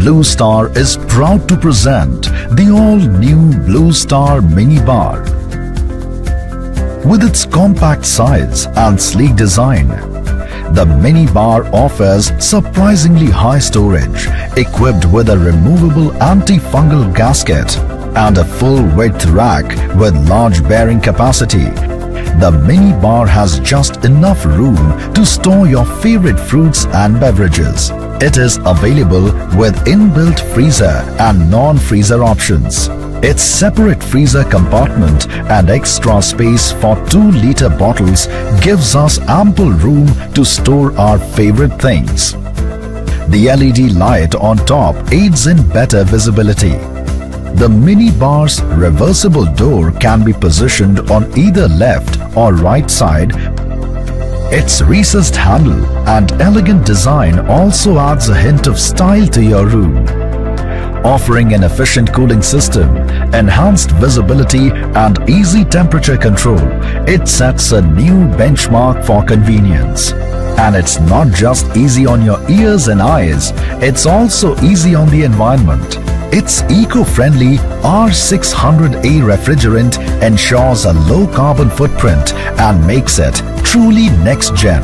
Bluestar is proud to present the all-new Bluestar minibar. With its compact size and sleek design, the minibar offers surprisingly high storage, equipped with a removable anti-fungal gasket and a full-width rack with large bearing capacity. The minibar has just enough room to store your favorite fruits and beverages. It is available with inbuilt freezer and non-freezer options. Its separate freezer compartment and extra space for 2-liter bottles gives us ample room to store our favorite things. The LED light on top aids in better visibility. The minibar's reversible door can be positioned on either left or right side. Its recessed handle and elegant design also adds a hint of style to your room. Offering an efficient cooling system, enhanced visibility and easy temperature control, it sets a new benchmark for convenience. And it's not just easy on your ears and eyes, it's also easy on the environment. Its eco-friendly R600A refrigerant ensures a low carbon footprint and makes it truly next-gen.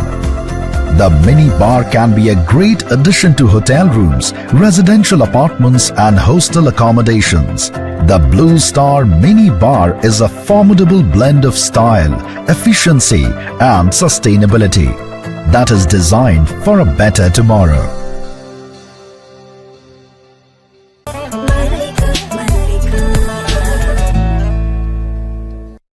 The minibar can be a great addition to hotel rooms, residential apartments and hostel accommodations. The Bluestar minibar is a formidable blend of style, efficiency and sustainability that is designed for a better tomorrow.